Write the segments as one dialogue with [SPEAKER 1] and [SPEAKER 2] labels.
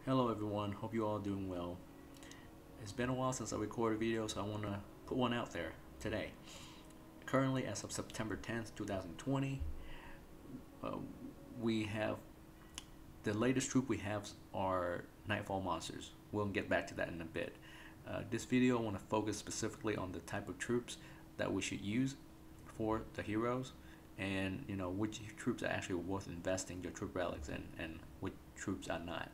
[SPEAKER 1] Hello everyone, hope you all doing well. It's been a while since I recorded a video, so I want to put one out there today. Currently, as of September 10th, 2020, we have the latest troop we have are Nightfall monsters. We'll get back to that in a bit. This video I want to focus specifically on the type of troops that we should use for the heroes, and which troops are actually worth investing your troop relics in, and which troops are not.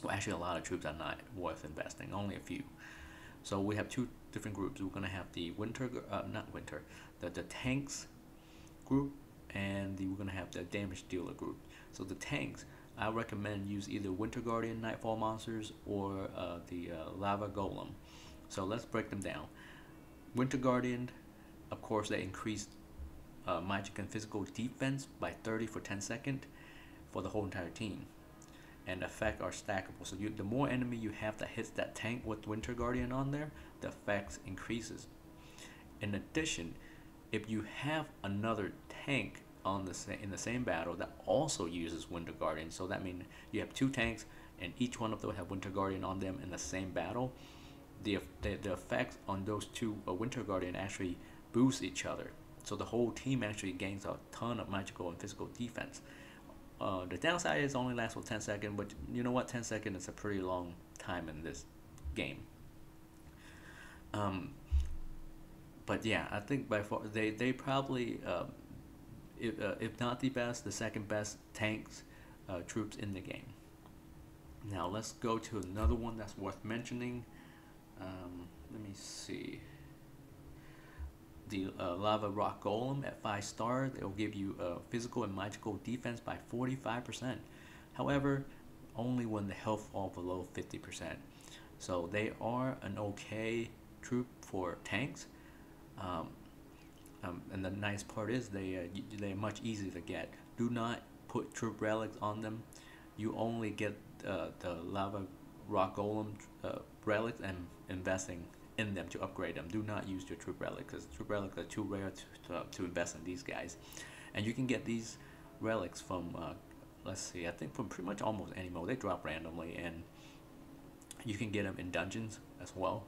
[SPEAKER 1] Well, actually, a lot of troops are not worth investing. Only a few. So we have two different groups. We're gonna have the the tanks group, and we're gonna have the damage dealer group. So the tanks, I recommend use either Winter Guardian Nightfall monsters or the Lava Golem. So let's break them down. Winter Guardian, of course, they increase magic and physical defense by 30 for 10 seconds for the whole entire team. And effects are stackable. So the more enemy you have that hits that tank with Winter Guardian on there, the effects increases. In addition, if you have another tank on in the same battle that also uses Winter Guardian, so that means you have two tanks and each one of them have Winter Guardian on them in the same battle, the effects on those two Winter Guardian actually boost each other. So the whole team actually gains a ton of magical and physical defense. The downside is only lasts for 10 seconds, but you know what? 10 seconds is a pretty long time in this game. But yeah, I think by far they probably, if not the best, the second best tanks troops in the game. Now let's go to another one that's worth mentioning. Let me see. The Lava Rock Golem at 5 stars, it will give you physical and magical defense by 45%. However, only when the health falls below 50%. So they are an okay troop for tanks. And the nice part is they're much easier to get. Do not put troop relics on them. You only get the Lava Rock Golem relics and investing in them to upgrade them. Do not use your troop relics, because troop relics are too rare to invest in these guys. And you can get these relics from let's see, I think from pretty much almost any mode. They drop randomly, and you can get them in dungeons as well.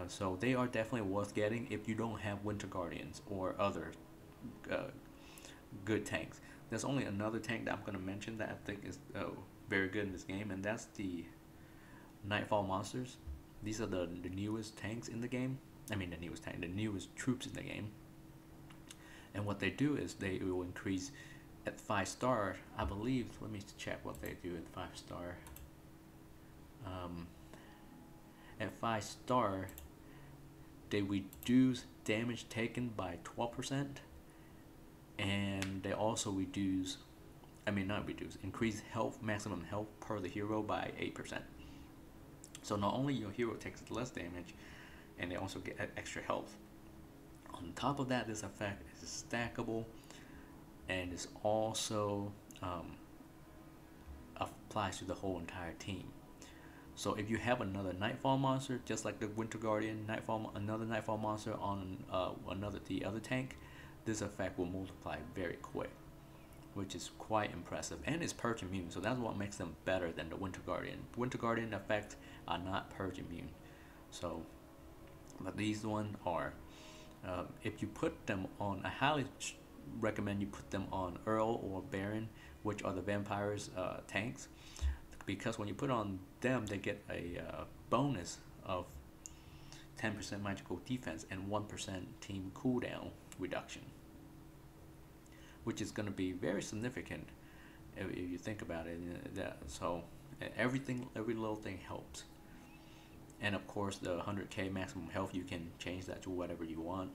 [SPEAKER 1] So they are definitely worth getting if you don't have Winter Guardians or other good tanks. There's only another tank that I'm going to mention that I think is very good in this game, and that's the Nightfall monsters. These are the newest tanks in the game. I mean, the newest troops in the game. And what they do is they will increase at 5 star, I believe. Let me check what they do at 5 star. At 5 star, they reduce damage taken by 12%, and they also increase maximum health per the hero by 8%. So not only your hero takes less damage, and they also get extra health. On top of that, this effect is stackable, and is also applies to the whole entire team. So if you have another Nightfall monster, just like the Winter Guardian, another Nightfall monster on the other tank, this effect will multiply very quick, which is quite impressive, and it's purge immune, so that's what makes them better than the Winter Guardian. Winter Guardian effects are not purge immune, so but these ones are. If you put them on, I highly recommend you put them on Earl or Baron, which are the vampires tanks, because when you put on them, they get a bonus of 10% magical defense and 1% team cooldown reduction, which is going to be very significant if you think about it. So every little thing helps. And of course, the 100k maximum health, you can change that to whatever you want.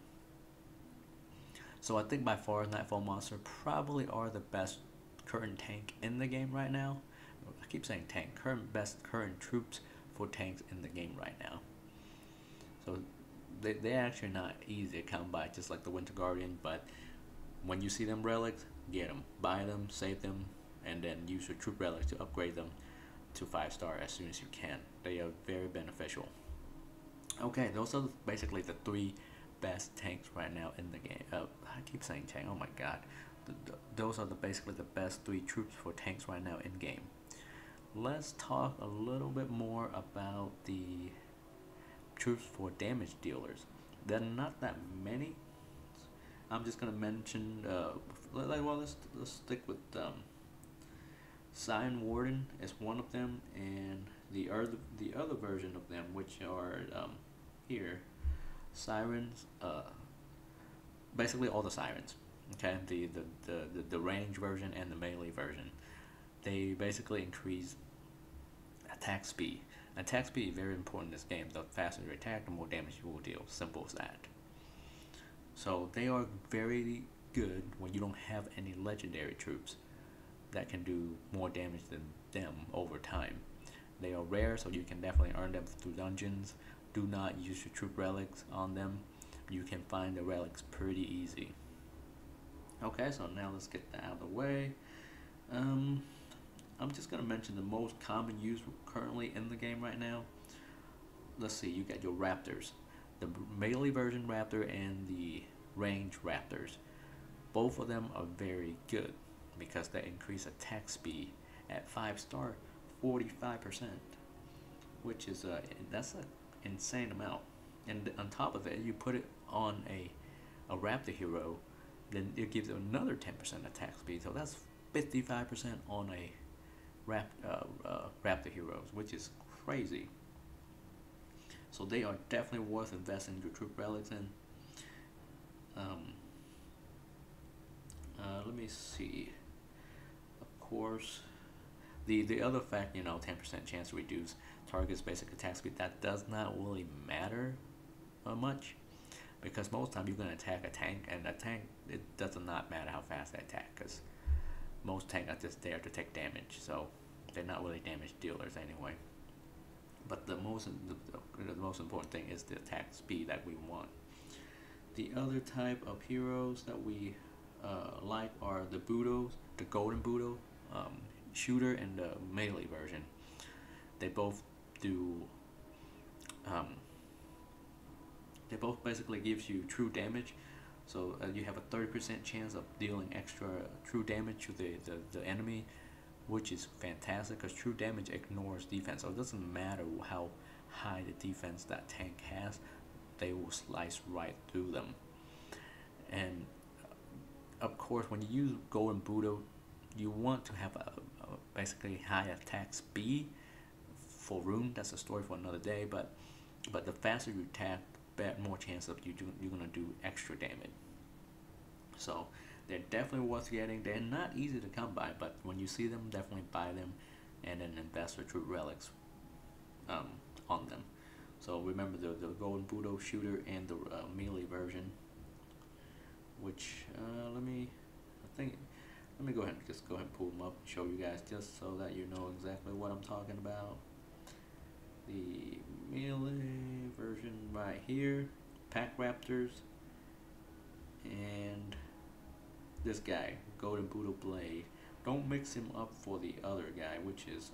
[SPEAKER 1] So I think by far Nightfall monster probably are the best current tank in the game right now. I keep saying tank. Best current troops for tanks in the game right now. So they're actually not easy to come by, just like the Winter Guardian, but when you see them relics, get them, buy them, save them, and then use your troop relics to upgrade them to 5 star as soon as you can. They are very beneficial. Okay, those are basically the 3 best tanks right now in the game. I keep saying tank, oh my god. Those are basically the best 3 troops for tanks right now in game. let's talk a little bit more about the troops for damage dealers. There are not that many. I'm just gonna mention, let's stick with Sign Warden is one of them, and the other version of them, which are here, Sirens. Basically all the Sirens. Okay, the range version and the melee version. They basically increase attack speed. Attack speed is very important in this game. The faster you attack, the more damage you will deal. Simple as that. So they are very good when you don't have any legendary troops that can do more damage than them over time. They are rare, so you can definitely earn them through dungeons. Do not use your troop relics on them. You can find the relics pretty easy. Okay, so now let's get that out of the way. I'm just gonna mention the most common use currently in the game right now. Let's see, you got your raptors, the melee version raptor and the range raptors. Both of them are very good because they increase attack speed at 5-star 45%, which is that's an insane amount. And on top of it, you put it on a raptor hero, then it gives it another 10% attack speed. So that's 55% on a raptor heroes, which is crazy. So they are definitely worth investing your troop relics in. Let me see. Of course, the other fact, 10% chance to reduce target's basic attack speed. That does not really matter much, because most time you're gonna attack a tank, and a tank, it does not matter how fast they attack, because most tanks are just there to take damage, so they're not really damage dealers anyway. But the most important thing is the attack speed that we want. The other type of heroes that we like are the Budos, the Golden Budo, shooter, and the melee version. They both do. They both basically gives you true damage. So you have a 30% chance of dealing extra true damage to the enemy, which is fantastic because true damage ignores defense. So it doesn't matter how high the defense that tank has, they will slice right through them. And of course, when you use Golden Budo, you want to have a basically high attack speed for rune. That's a story for another day. But the faster you attack, the more chance of you're gonna do extra damage. So they're definitely worth getting. They're not easy to come by, but when you see them, definitely buy them, and then invest your troop relics on them. So remember the Golden Budo shooter and the melee version, which let me go ahead and pull them up and show you guys, just so that you know exactly what I'm talking about. The melee version right here, Pack Raptors, and this guy, Golden Budo Blade. Don't mix him up for the other guy, which is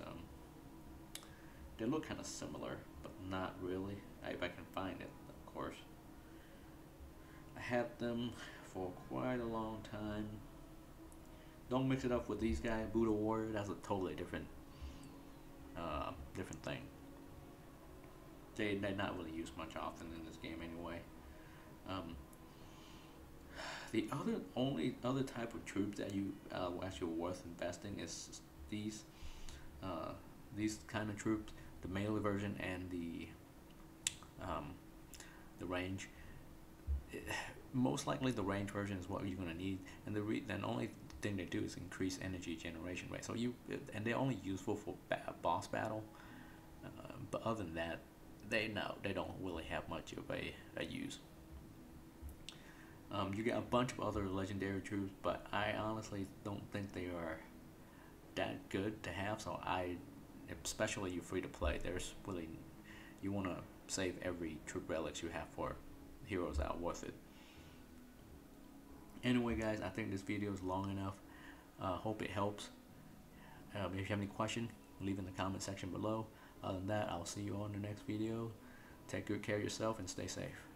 [SPEAKER 1] they look kind of similar, but not really. If I can find it, of course. I had them for quite a long time. Don't mix it up with these guys, Budo Warrior. That's a totally different thing. They're not really used much often in this game anyway. The only other type of troops that you actually worth investing is these kind of troops, the melee version and the range. Most likely the range version is what you're gonna need, and the only thing they do is increase energy generation rate. So and they're only useful for boss battle. But other than that, they don't really have much of a use. You got a bunch of other legendary troops, but I honestly don't think they are that good to have. So especially you're free to play, you want to save every troop relics you have for heroes that are worth it. Anyway, guys, I think this video is long enough. Hope it helps. If you have any questions, leave in the comment section below. Other than that, I'll see you on the next video. Take good care of yourself and stay safe.